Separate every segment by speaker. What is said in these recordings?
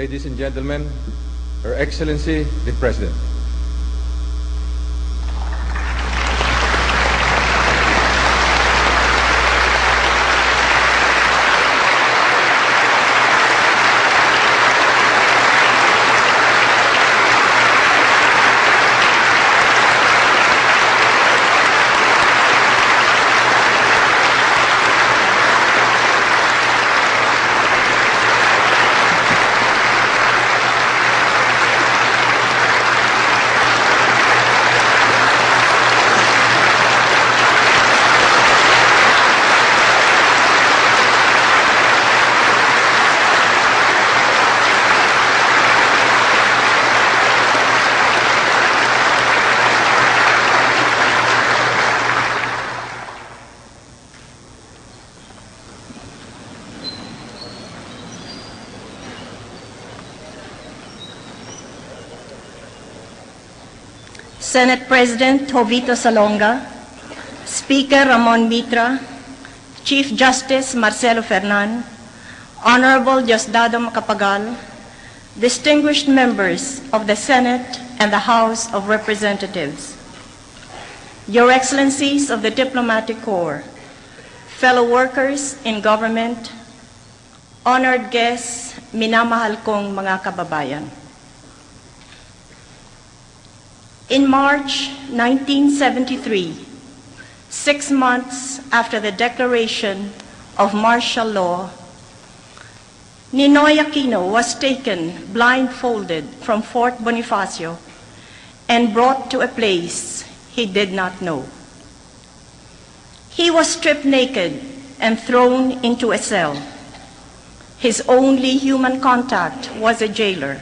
Speaker 1: ladies and gentlemen, Her Excellency the President.
Speaker 2: Senate President Jovito Salonga, Speaker Ramon Mitra, Chief Justice Marcelo Fernan, Honorable Diosdado Macapagal, distinguished members of the Senate and the House of Representatives, Your Excellencies of the Diplomatic Corps, fellow workers in government, honored guests, minamahal kong mga kababayan. In March 1973, 6 months after the declaration of martial law, Ninoy Aquino was taken blindfolded from Fort Bonifacio and brought to a place he did not know. He was stripped naked and thrown into a cell. His only human contact was a jailer.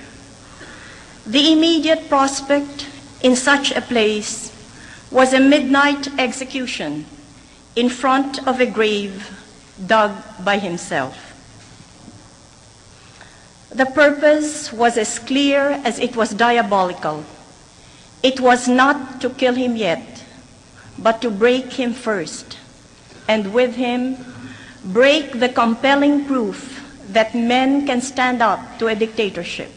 Speaker 2: The immediate prospect in such a place was a midnight execution in front of a grave dug by himself. The purpose was as clear as it was diabolical. It was not to kill him yet, but to break him first, and with him, break the compelling proof that men can stand up to a dictatorship.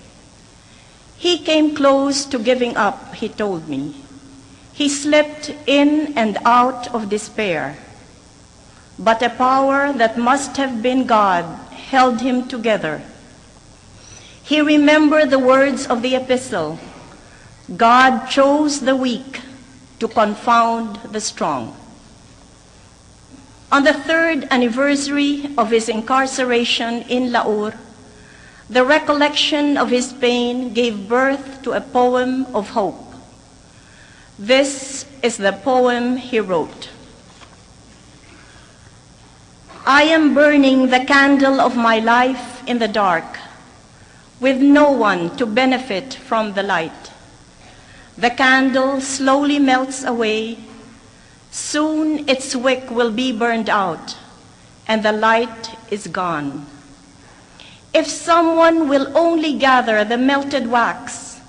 Speaker 2: He came close to giving up, he told me. He slipped in and out of despair. But a power that must have been God held him together. He remembered the words of the epistle, God chose the weak to confound the strong. On the 3rd anniversary of his incarceration in Laur, the recollection of his pain gave birth to a poem of hope. This is the poem he wrote. I am burning the candle of my life in the dark, with no one to benefit from the light. The candle slowly melts away. Soon its wick will be burned out, and the light is gone. If someone will only gather the melted wax,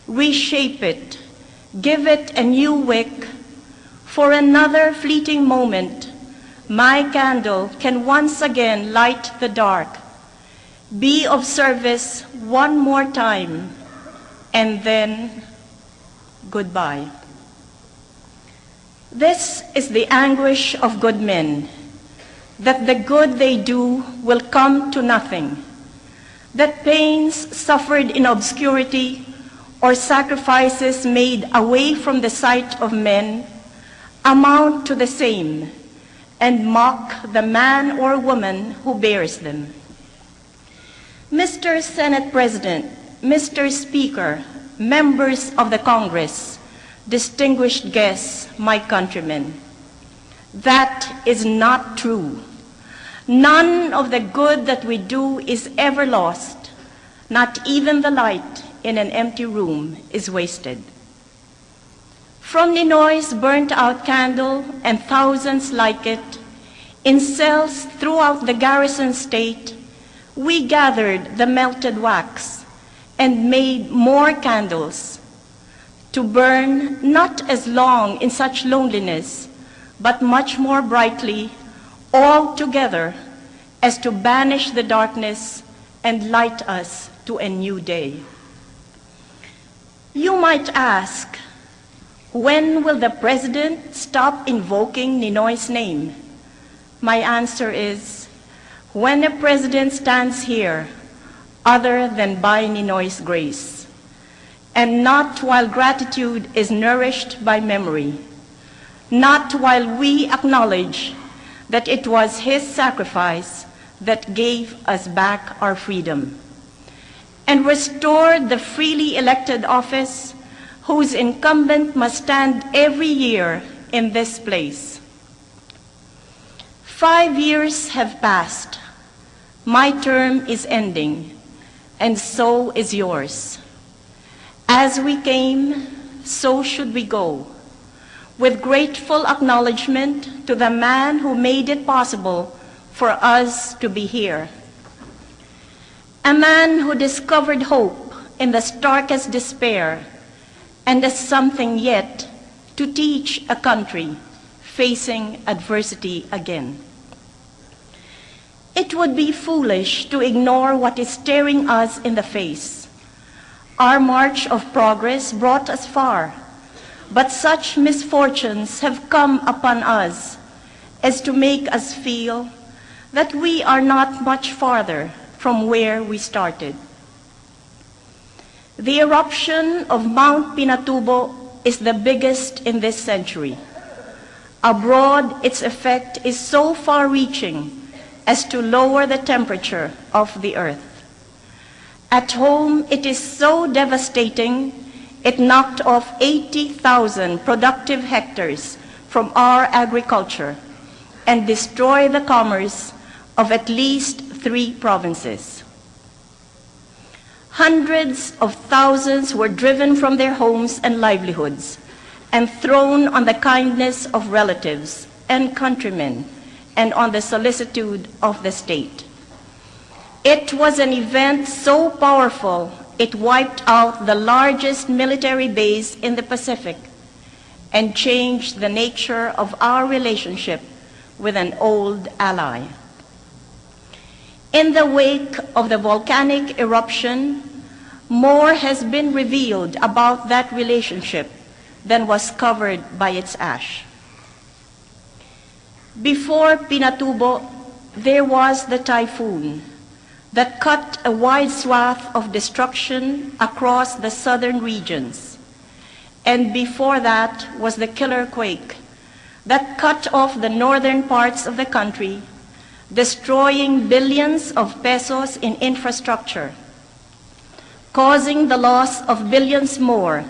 Speaker 2: reshape it, give it a new wick, for another fleeting moment, my candle can once again light the dark, be of service one more time, and then goodbye. This is the anguish of good men, that the good they do will come to nothing, that pains suffered in obscurity or sacrifices made away from the sight of men amount to the same and mock the man or woman who bears them. Mr. Senate President, Mr. Speaker, members of the Congress, distinguished guests, my countrymen, that is not true. None of the good that we do is ever lost. Not even the light in an empty room is wasted. From Ninoy's burnt-out candle and thousands like it, in cells throughout the garrison state, we gathered the melted wax and made more candles to burn not as long in such loneliness, but much more brightly all together as to banish the darkness and light us to a new day. You might ask, when will the President stop invoking Ninoy's name? My answer is, when a President stands here, other than by Ninoy's grace, and not while gratitude is nourished by memory, not while we acknowledge that it was his sacrifice that gave us back our freedom and restored the freely elected office whose incumbent must stand every year in this place. 5 years have passed. My term is ending, and so is yours. As we came, so should we go, with grateful acknowledgement to the man who made it possible for us to be here. A man who discovered hope in the starkest despair and as something yet to teach a country facing adversity again. It would be foolish to ignore what is staring us in the face. Our march of progress brought us far, but such misfortunes have come upon us as to make us feel that we are not much farther from where we started. The eruption of Mount Pinatubo is the biggest in this century. Abroad, its effect is so far-reaching as to lower the temperature of the earth. At home, it is so devastating, it knocked off 80,000 productive hectares from our agriculture and destroyed the commerce of at least 3 provinces. Hundreds of thousands were driven from their homes and livelihoods and thrown on the kindness of relatives and countrymen and on the solicitude of the state. It was an event so powerful, it wiped out the largest military base in the Pacific and changed the nature of our relationship with an old ally. In the wake of the volcanic eruption, more has been revealed about that relationship than was covered by its ash. Before Pinatubo, there was the typhoon that cut a wide swath of destruction across the southern regions. And before that was the killer quake that cut off the northern parts of the country, destroying billions of pesos in infrastructure, causing the loss of billions more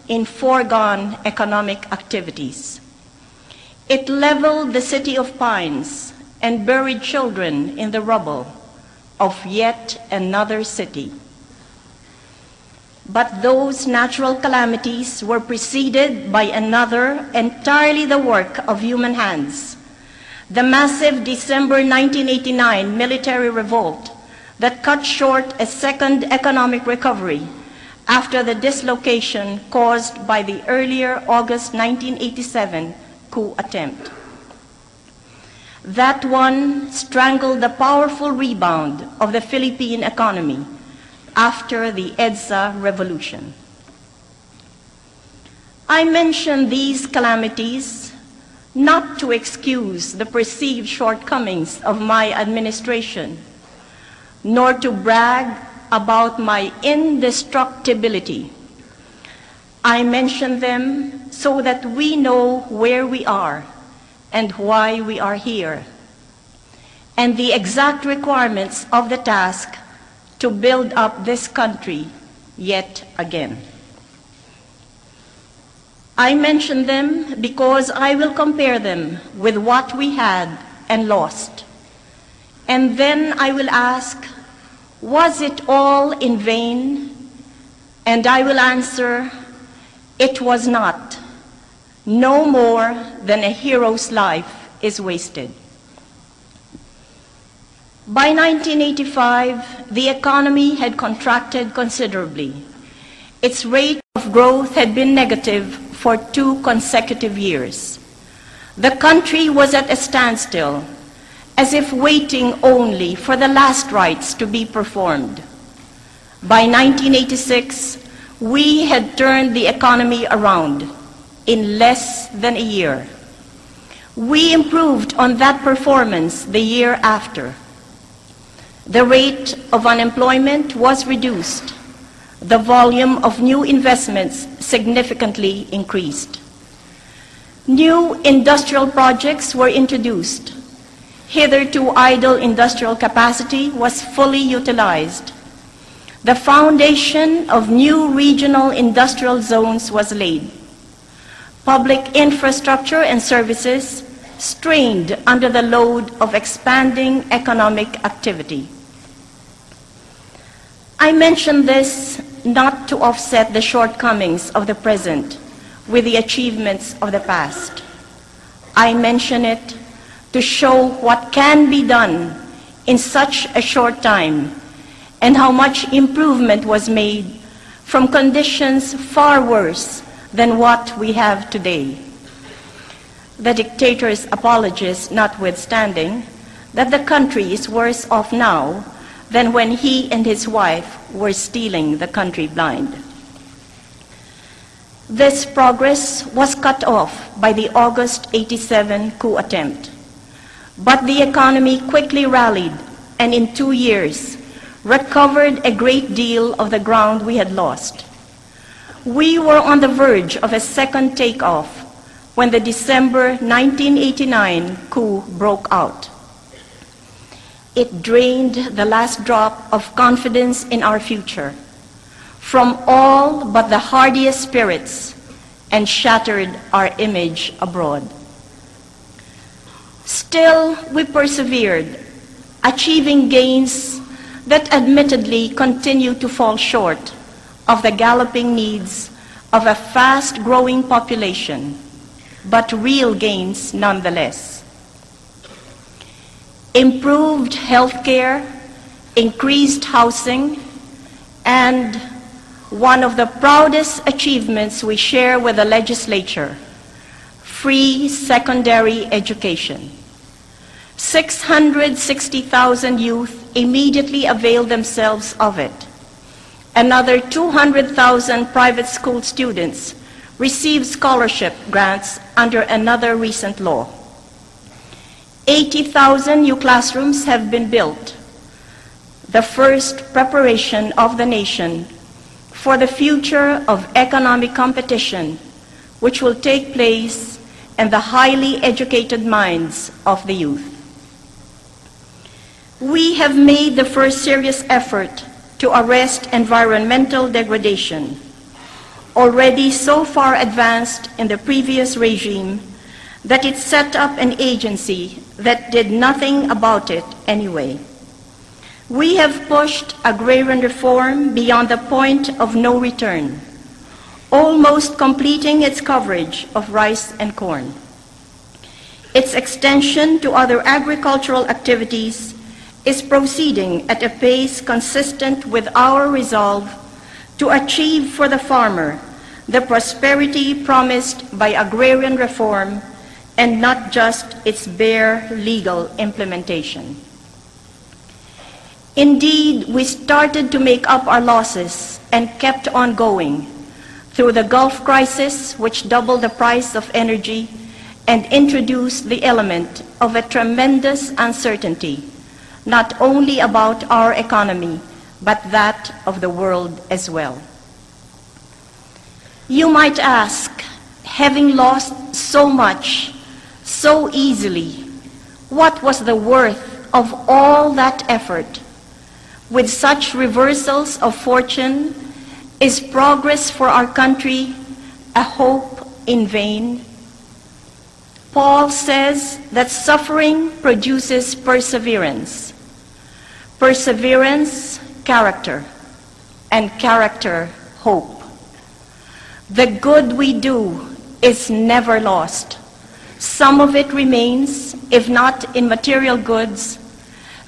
Speaker 2: in foregone economic activities. It leveled the city of pines and buried children in the rubble of yet another city. But those natural calamities were preceded by another entirely the work of human hands, the massive December 1989 military revolt that cut short a second economic recovery after the dislocation caused by the earlier August 1987 coup attempt. That one strangled the powerful rebound of the Philippine economy after the EDSA revolution. I mention these calamities not to excuse the perceived shortcomings of my administration, nor to brag about my indestructibility. I mention them so that we know where we are and why we are here, and the exact requirements of the task to build up this country yet again. I mention them because I will compare them with what we had and lost. And then I will ask, was it all in vain? And I will answer, it was not. No more than a hero's life is wasted. By 1985, the economy had contracted considerably. Its rate of growth had been negative for 2 consecutive years. The country was at a standstill, as if waiting only for the last rites to be performed. By 1986, we had turned the economy around in less than a year. We improved on that performance the year after. The rate of unemployment was reduced. The volume of new investments significantly increased. New industrial projects were introduced. Hitherto idle industrial capacity was fully utilized. The foundation of new regional industrial zones was laid. Public infrastructure and services strained under the load of expanding economic activity. I mention this not to offset the shortcomings of the present with the achievements of the past. I mention it to show what can be done in such a short time and how much improvement was made from conditions far worse than what we have today. The dictator's apologies notwithstanding, that the country is worse off now than when he and his wife were stealing the country blind. This progress was cut off by the August '87 coup attempt, but the economy quickly rallied and in 2 years recovered a great deal of the ground we had lost. We were on the verge of a second takeoff when the December 1989 coup broke out. It drained the last drop of confidence in our future from all but the hardiest spirits and shattered our image abroad. Still, we persevered, achieving gains that admittedly continue to fall short of the galloping needs of a fast-growing population, but real gains nonetheless. Improved health care, increased housing, and one of the proudest achievements we share with the legislature, free secondary education. 660,000 youth immediately availed themselves of it. Another 200,000 private school students received scholarship grants under another recent law. 80,000 new classrooms have been built, the first preparation of the nation for the future of economic competition, which will take place in the highly educated minds of the youth. We have made the first serious effort to arrest environmental degradation, already so far advanced in the previous regime that it set up an agency that did nothing about it anyway. We have pushed agrarian reform beyond the point of no return, almost completing its coverage of rice and corn. Its extension to other agricultural activities is proceeding at a pace consistent with our resolve to achieve for the farmer the prosperity promised by agrarian reform and not just its bare legal implementation. Indeed, we started to make up our losses and kept on going through the Gulf crisis, which doubled the price of energy and introduced the element of a tremendous uncertainty, not only about our economy, but that of the world as well. You might ask, having lost so much, so easily, what was the worth of all that effort? With such reversals of fortune, is progress for our country a hope in vain? Paul says that suffering produces perseverance. Perseverance, character, and character, hope. The good we do is never lost. Some of it remains, if not in material goods,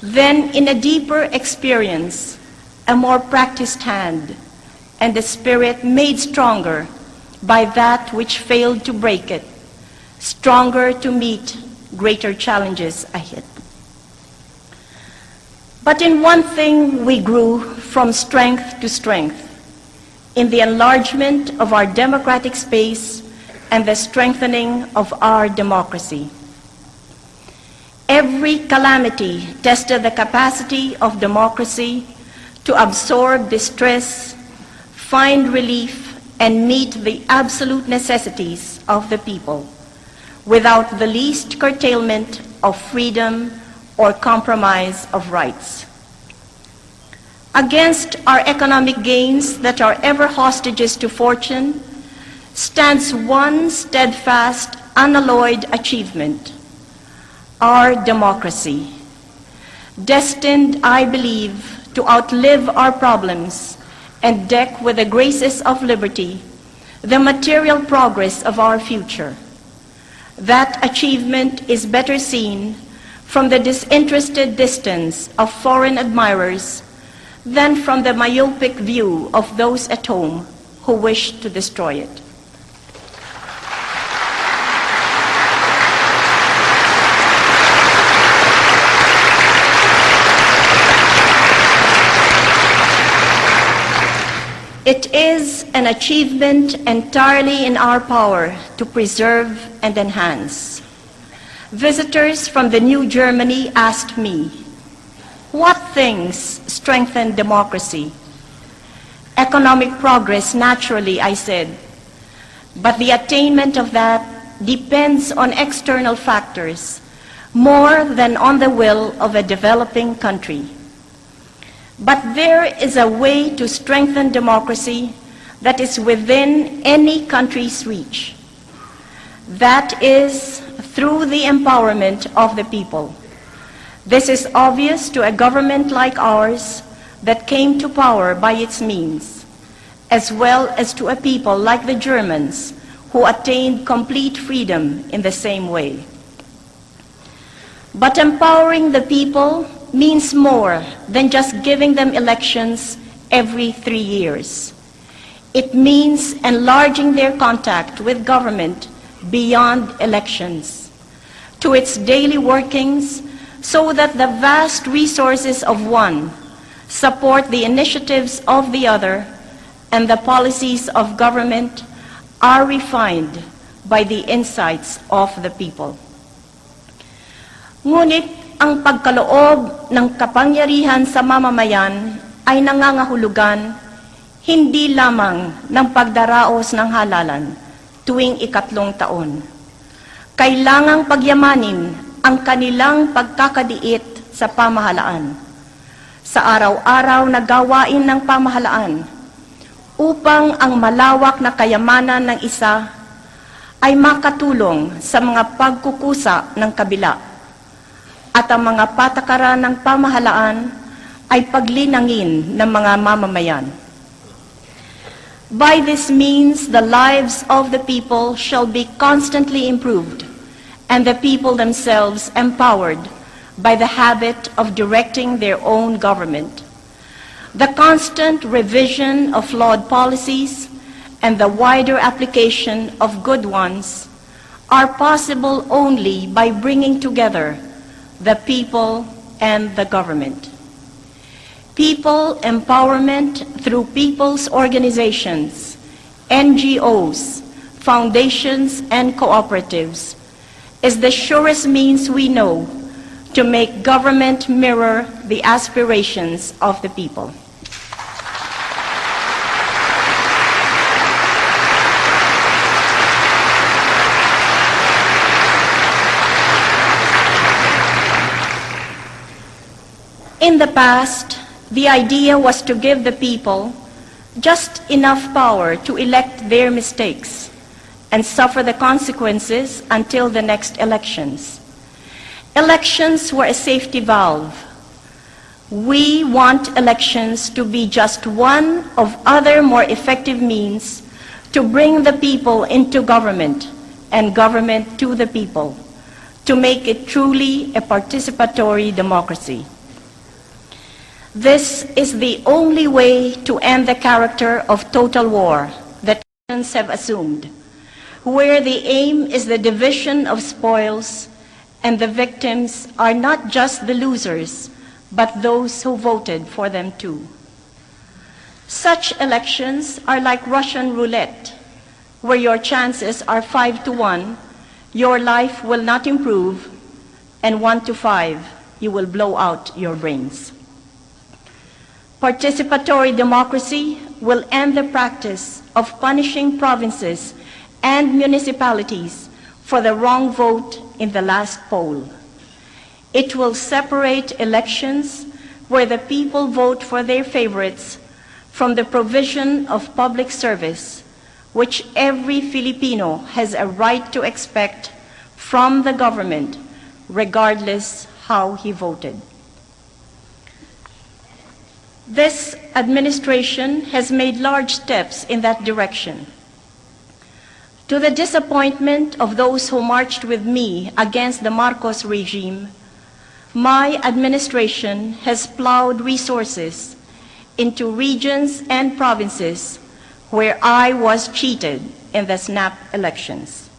Speaker 2: then in a deeper experience, a more practiced hand, and the spirit made stronger by that which failed to break it, stronger to meet greater challenges ahead. But in one thing we grew from strength to strength, in the enlargement of our democratic space and the strengthening of our democracy. Every calamity tested the capacity of democracy to absorb distress, find relief, and meet the absolute necessities of the people, without the least curtailment of freedom or compromise of rights. Against our economic gains that are ever hostages to fortune stands one steadfast, unalloyed achievement: our democracy, destined, I believe, to outlive our problems and deck with the graces of liberty the material progress of our future. That achievement is better seen from the disinterested distance of foreign admirers than from the myopic view of those at home who wish to destroy it. It is an achievement entirely in our power to preserve and enhance. Visitors from the New Germany asked me, what things strengthen democracy? Economic progress, naturally, I said, but the attainment of that depends on external factors more than on the will of a developing country. But there is a way to strengthen democracy that is within any country's reach. That is through the empowerment of the people. This is obvious to a government like ours that came to power by its means, as well as to a people like the Germans who attained complete freedom in the same way. But empowering the people means more than just giving them elections every 3 years. It means enlarging their contact with government beyond elections, to its daily workings, so that the vast resources of one support the initiatives of the other, and the policies of government are refined by the insights of the people. Ngunit ang pagkaloob ng kapangyarihan sa mamamayan ay nangangahulugan hindi lamang ng pagdaraos ng halalan tuwing 3 taon. Kailangang pagyamanin ang kanilang pagkakadiit sa pamahalaan, sa araw-araw na gawain ng pamahalaan, upang ang malawak na kayamanan ng isa ay makatulong sa mga pagkukusa ng kabila, at ang mga patakaran ng pamahalaan ay paglinangin ng mga mamamayan. By this means, the lives of the people shall be constantly improved, and the people themselves empowered by the habit of directing their own government. The constant revision of flawed policies and the wider application of good ones are possible only by bringing together the people and the government. People empowerment through people's organizations, NGOs, foundations, and cooperatives is the surest means we know to make government mirror the aspirations of the people. In the past, the idea was to give the people just enough power to elect their mistakes and suffer the consequences until the next elections. Elections were a safety valve. We want elections to be just one of other more effective means to bring the people into government and government to the people, to make it truly a participatory democracy. This is the only way to end the character of total war that nations have assumed, where the aim is the division of spoils and the victims are not just the losers, but those who voted for them too. Such elections are like Russian roulette, where your chances are 5 to 1, your life will not improve, and 1 to 5, you will blow out your brains. Participatory democracy will end the practice of punishing provinces and municipalities for the wrong vote in the last poll. It will separate elections where the people vote for their favorites from the provision of public service, which every Filipino has a right to expect from the government, regardless how he voted. This administration has made large steps in that direction. To the disappointment of those who marched with me against the Marcos regime, my administration has plowed resources into regions and provinces where I was cheated in the snap elections.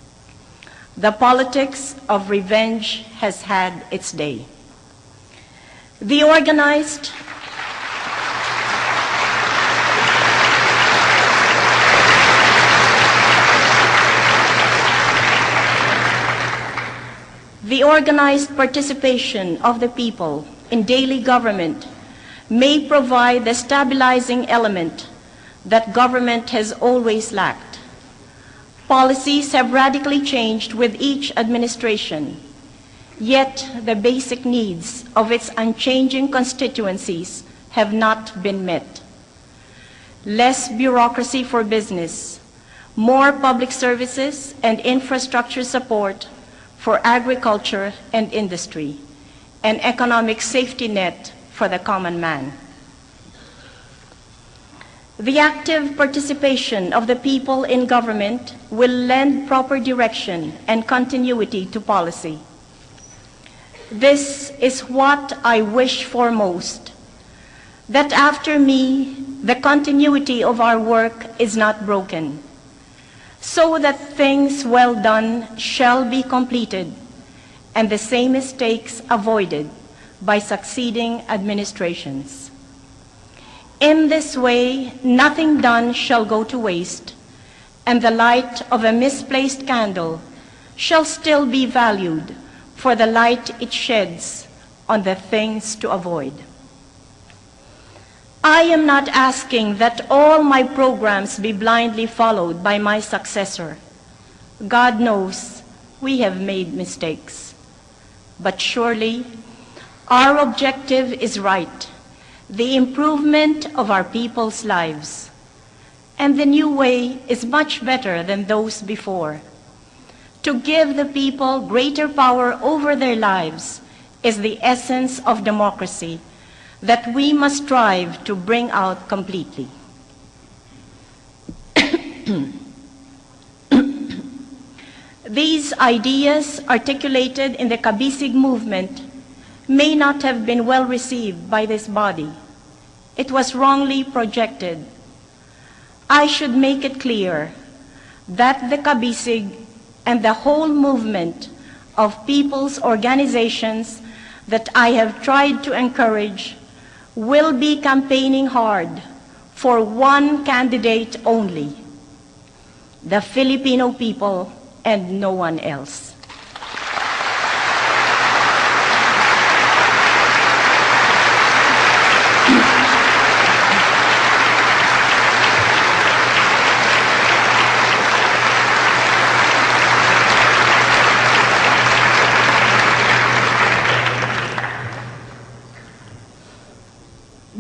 Speaker 2: The politics of revenge has had its day. The organized participation of the people in daily government may provide the stabilizing element that government has always lacked. Policies have radically changed with each administration, yet the basic needs of its unchanging constituencies have not been met. Less bureaucracy for business, more public services and infrastructure support for agriculture and industry, an economic safety net for the common man. The active participation of the people in government will lend proper direction and continuity to policy. This is what I wish for most, that after me, the continuity of our work is not broken, so that things well done shall be completed and the same mistakes avoided by succeeding administrations. In this way, nothing done shall go to waste, and the light of a misplaced candle shall still be valued for the light it sheds on the things to avoid. I am not asking that all my programs be blindly followed by my successor. God knows we have made mistakes. But surely, our objective is right, the improvement of our people's lives. And the new way is much better than those before. To give the people greater power over their lives is the essence of democracy that we must strive to bring out completely. These ideas articulated in the Kabisig movement may not have been well received by this body. It was wrongly projected. I should make it clear that the Kabisig and the whole movement of people's organizations that I have tried to encourage will be campaigning hard for one candidate only, the Filipino people and no one else.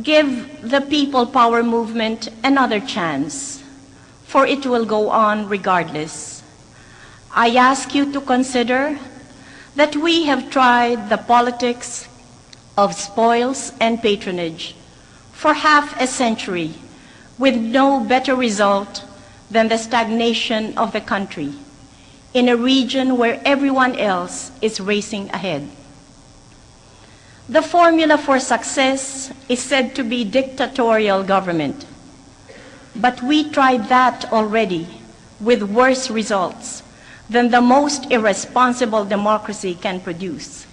Speaker 2: Give the People Power movement another chance, for it will go on regardless. I ask you to consider that we have tried the politics of spoils and patronage for half a century with no better result than the stagnation of the country in a region where everyone else is racing ahead. The formula for success is said to be dictatorial government, but we tried that already with worse results than the most irresponsible democracy can produce.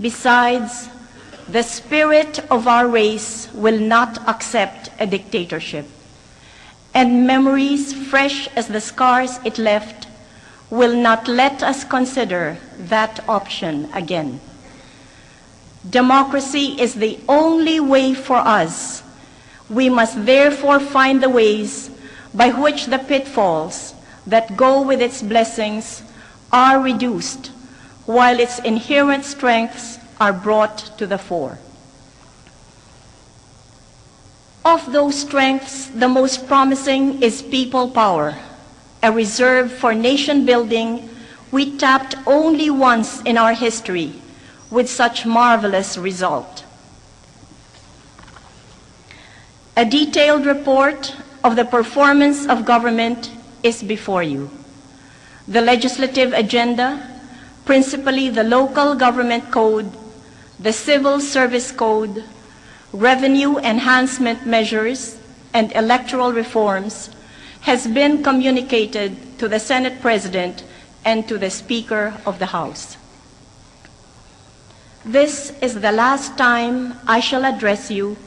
Speaker 2: Besides, the spirit of our race will not accept a dictatorship, and memories fresh as the scars it left will not let us consider that option again. Democracy is the only way for us. We must therefore find the ways by which the pitfalls that go with its blessings are reduced, while its inherent strengths are brought to the fore. Of those strengths, the most promising is people power, a reserve for nation building we tapped only once in our history with such marvelous result. A detailed report of the performance of government is before you. The legislative agenda, principally the Local Government Code, the Civil Service Code, revenue enhancement measures, and electoral reforms, has been communicated to the Senate President and to the Speaker of the House. This is the last time I shall address you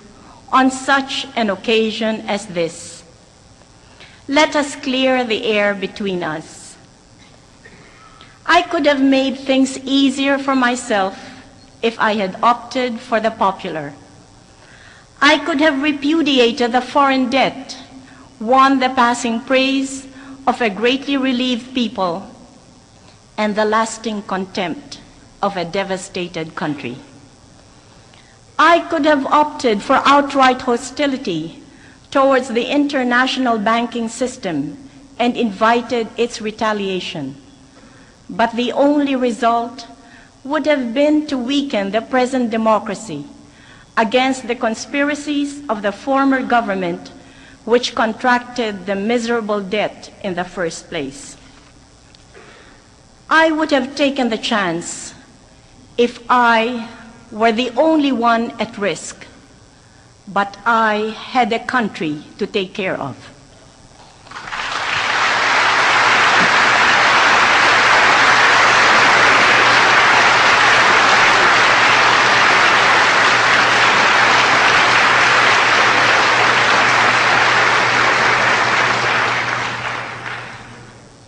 Speaker 2: on such an occasion as this. Let us clear the air between us. I could have made things easier for myself if I had opted for the popular. I could have repudiated the foreign debt, won the passing praise of a greatly relieved people, and the lasting contempt of a devastated country. I could have opted for outright hostility towards the international banking system and invited its retaliation. But the only result would have been to weaken the present democracy against the conspiracies of the former government, which contracted the miserable debt in the first place. I would have taken the chance if I were the only one at risk, but I had a country to take care of.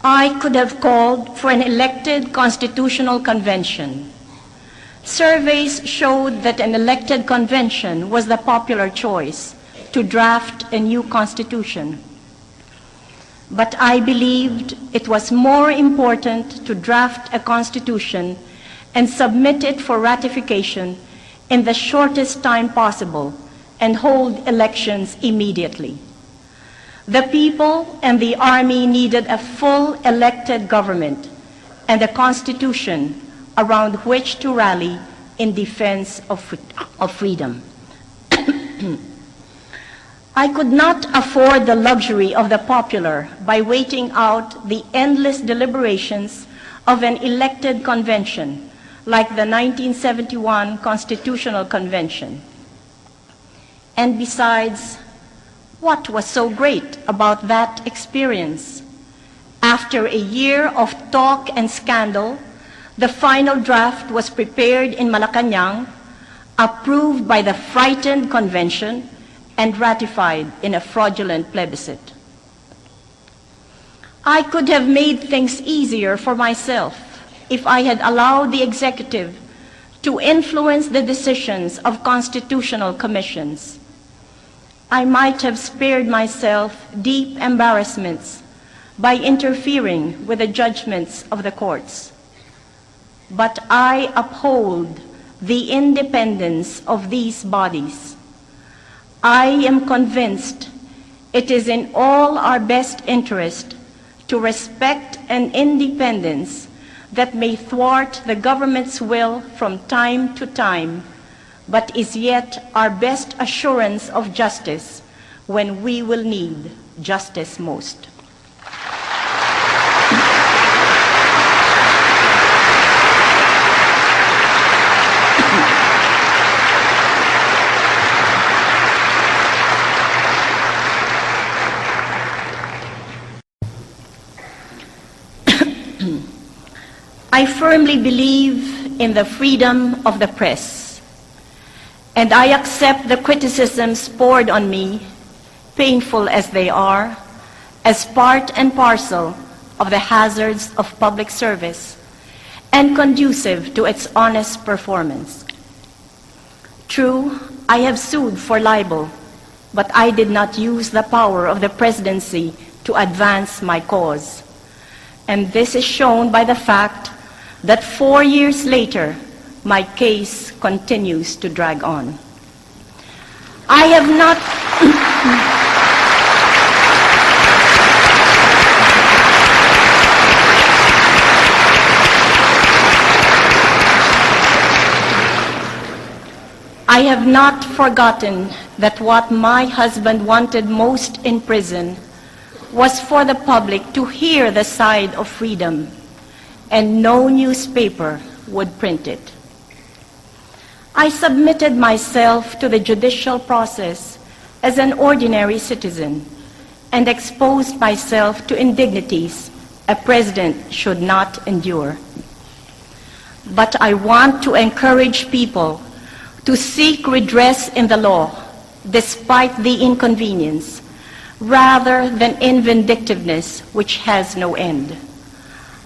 Speaker 2: I could have called for an elected constitutional convention. Surveys showed that an elected convention was the popular choice to draft a new constitution. But I believed it was more important to draft a constitution and submit it for ratification in the shortest time possible and hold elections immediately. The people and the army needed a full elected government and a constitution around which to rally in defense of freedom. I could not afford the luxury of the popular by waiting out the endless deliberations of an elected convention like the 1971 Constitutional Convention. And besides, what was so great about that experience? After a year of talk and scandal, the final draft was prepared in Malacanang, approved by the frightened convention, and ratified in a fraudulent plebiscite. I could have made things easier for myself if I had allowed the executive to influence the decisions of constitutional commissions. I might have spared myself deep embarrassments by interfering with the judgments of the courts. But I uphold the independence of these bodies. I am convinced it is in all our best interest to respect an independence that may thwart the government's will from time to time, but is yet our best assurance of justice when we will need justice most. I firmly believe in the freedom of the press. and I accept the criticisms poured on me, painful as they are, as part and parcel of the hazards of public service and conducive to its honest performance. True, I have sued for libel, but I did not use the power of the presidency to advance my cause. And this is shown by the fact that 4 years later, my case continues to drag on. I have not I have not forgotten that what my husband wanted most in prison was for the public to hear the side of freedom, and no newspaper would print it. I submitted myself to the judicial process as an ordinary citizen and exposed myself to indignities a president should not endure. But I want to encourage people to seek redress in the law despite the inconvenience, rather than in vindictiveness which has no end.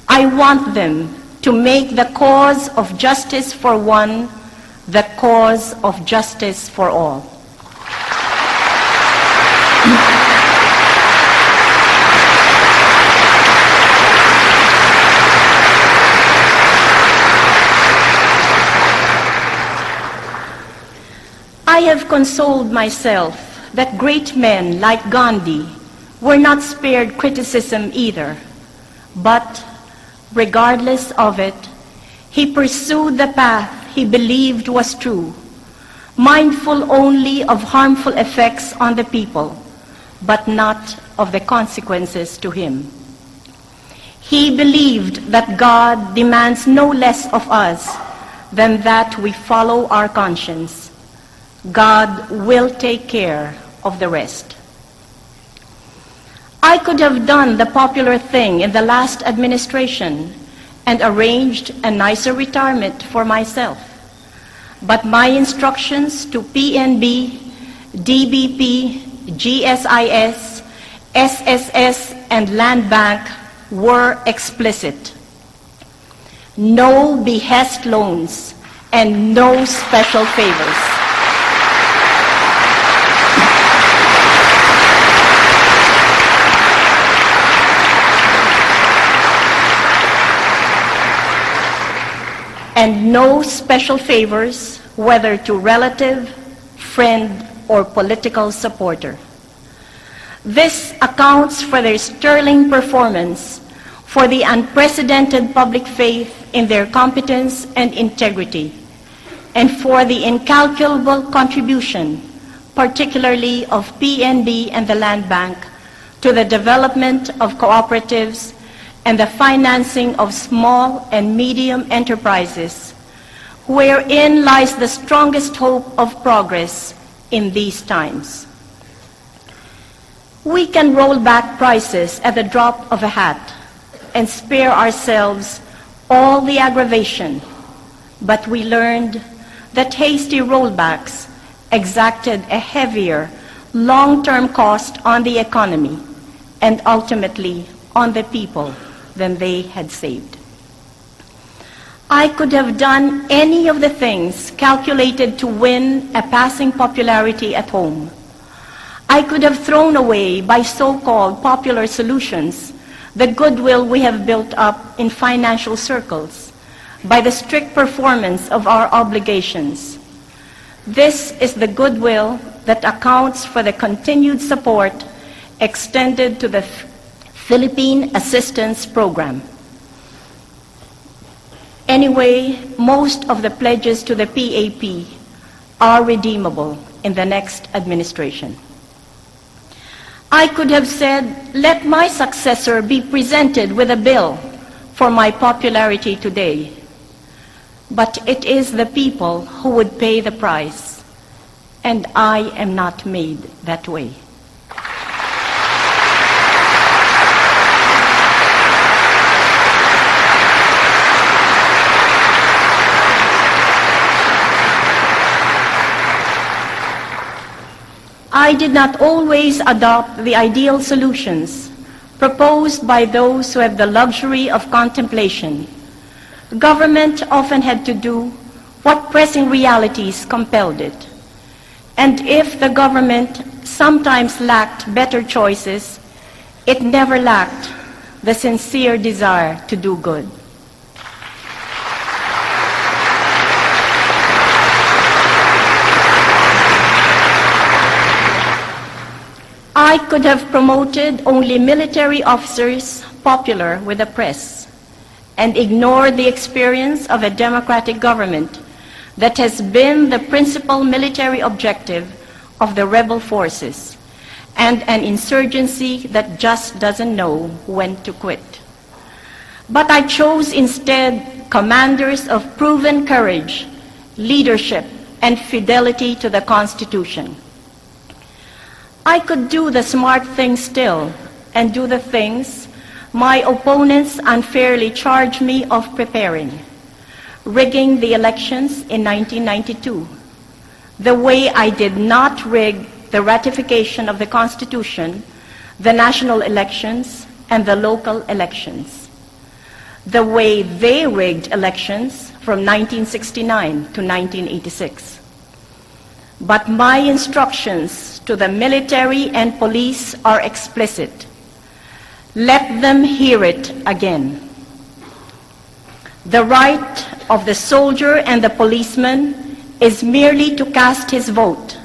Speaker 2: I want them to make the cause of justice for one the cause of justice for all. I have consoled myself that great men like Gandhi were not spared criticism either, but regardless of it, he pursued the path he believed was true, mindful only of harmful effects on the people, but not of the consequences to him. He believed that God demands no less of us than that we follow our conscience. God will take care of the rest. I could have done the popular thing in the last administration and arranged a nicer retirement for myself. But my instructions to PNB, DBP, GSIS, SSS, and Land Bank were explicit. No behest loans and no special favors. And no special favors, whether to relative, friend, or political supporter. This accounts for their sterling performance, for the unprecedented public faith in their competence and integrity, and for the incalculable contribution, particularly of PNB and the Land Bank, to the development of cooperatives and the financing of small and medium enterprises, wherein lies the strongest hope of progress in these times. We can roll back prices at the drop of a hat and spare ourselves all the aggravation, but we learned that hasty rollbacks exacted a heavier long-term cost on the economy and ultimately on the people than they had saved. I could have done any of the things calculated to win a passing popularity at home. I could have thrown away by so-called popular solutions the goodwill we have built up in financial circles by the strict performance of our obligations. This is the goodwill that accounts for the continued support extended to the Philippine Assistance Program. Anyway, most of the pledges to the PAP are redeemable in the next administration. I could have said, let my successor be presented with a bill for my popularity today. But it is the people who would pay the price, and I am not made that way. I did not always adopt the ideal solutions proposed by those who have the luxury of contemplation. Government often had to do what pressing realities compelled it. And if the government sometimes lacked better choices, it never lacked the sincere desire to do good. I could have promoted only military officers popular with the press and ignored the experience of a democratic government that has been the principal military objective of the rebel forces and an insurgency that just doesn't know when to quit. But I chose instead commanders of proven courage, leadership, and fidelity to the Constitution. I could do the smart thing still and do the things my opponents unfairly charged me of preparing, rigging the elections in 1992, the way I did not rig the ratification of the Constitution, the national elections, and the local elections, the way they rigged elections from 1969 to 1986. But my instructions to the military and police are explicit. Let them hear it again. The right of the soldier and the policeman is merely to cast his vote.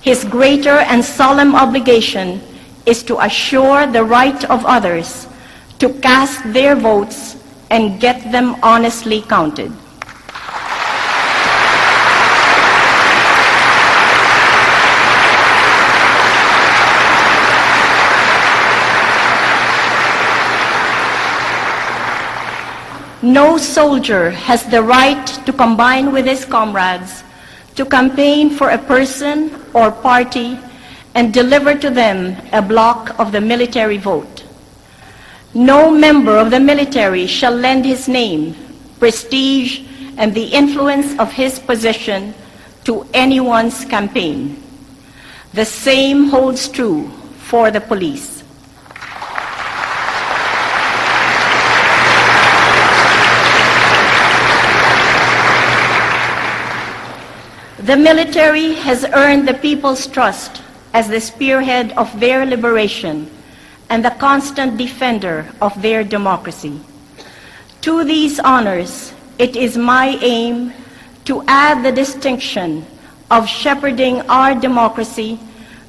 Speaker 2: His greater and solemn obligation is to assure the right of others to cast their votes and get them honestly counted. No soldier has the right to combine with his comrades to campaign for a person or party and deliver to them a block of the military vote. No member of the military shall lend his name, prestige, and the influence of his position to anyone's campaign. The same holds true for the police. The military has earned the people's trust as the spearhead of their liberation and the constant defender of their democracy. To these honors, it is my aim to add the distinction of shepherding our democracy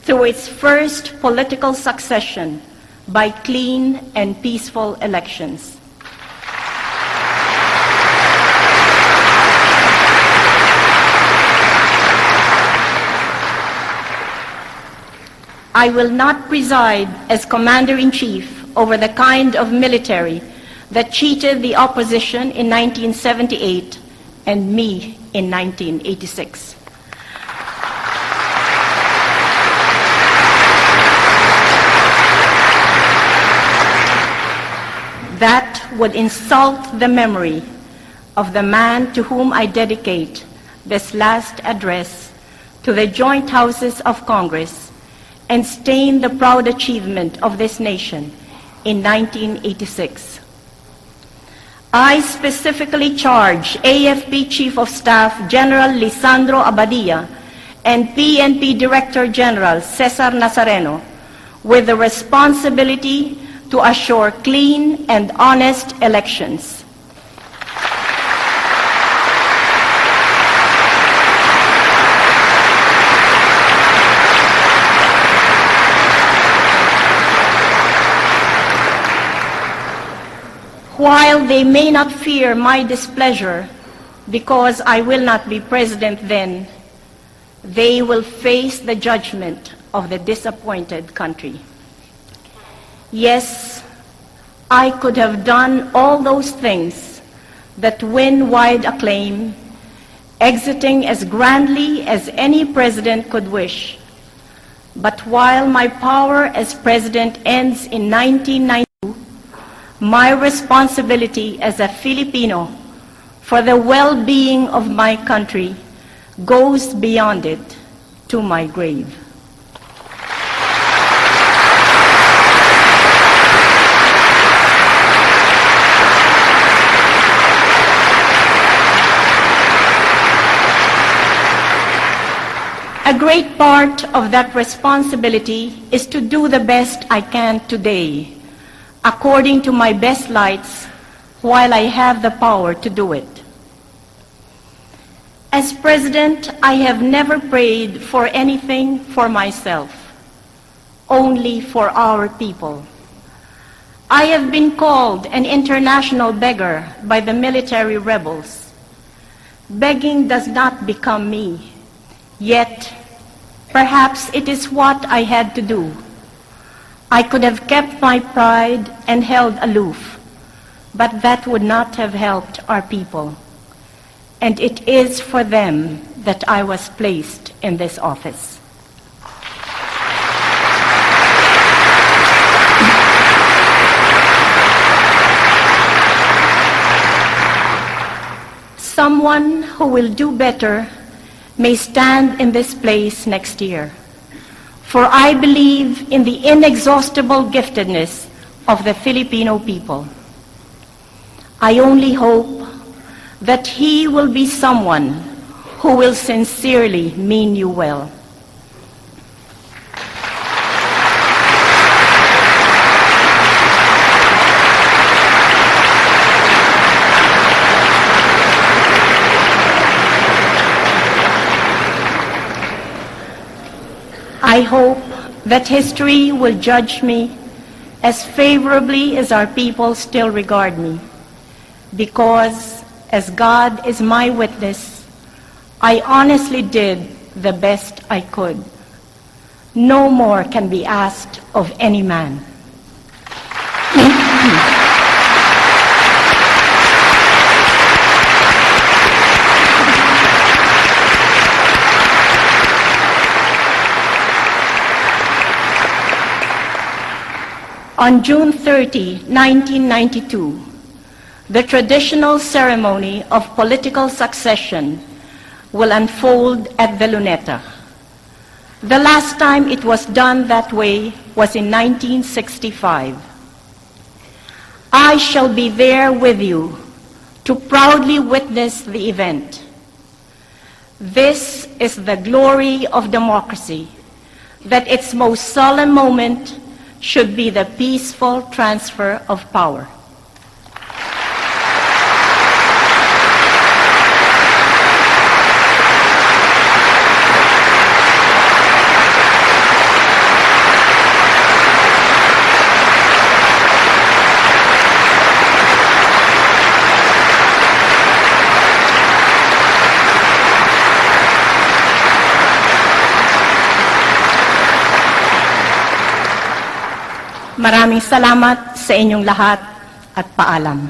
Speaker 2: through its first political succession by clean and peaceful elections. I will not preside as Commander-in-Chief over the kind of military that cheated the opposition in 1978 and me in 1986. That would insult the memory of the man to whom I dedicate this last address to the joint houses of Congress and stain the proud achievement of this nation in 1986. I specifically charge AFP Chief of Staff General Lisandro Abadia and PNP Director General Cesar Nazareno with the responsibility to assure clean and honest elections. While they may not fear my displeasure because I will not be president then, they will face the judgment of the disappointed country. Yes, I could have done all those things that win wide acclaim, exiting as grandly as any president could wish. But while my power as president ends in 1992, my responsibility as a Filipino for the well-being of my country goes beyond it to my grave. A great part of that responsibility is to do the best I can today, according to my best lights, while I have the power to do it. As President, I have never prayed for anything for myself, only for our people. I have been called an international beggar by the military rebels. Begging does not become me, yet perhaps it is what I had to do. I could have kept my pride and held aloof, but that would not have helped our people. And it is for them that I was placed in this office. Someone who will do better may stand in this place next year, for I believe in the inexhaustible giftedness of the Filipino people. I only hope that he will be someone who will sincerely mean you well. I hope that history will judge me as favorably as our people still regard me, because as God is my witness, I honestly did the best I could. No more can be asked of any man. On June 30, 1992, the traditional ceremony of political succession will unfold at the Luneta. The last time it was done that way was in 1965. I shall be there with you to proudly witness the event. This is the glory of democracy, that its most solemn moment should be the peaceful transfer of power. Maraming salamat sa inyong lahat at paalam.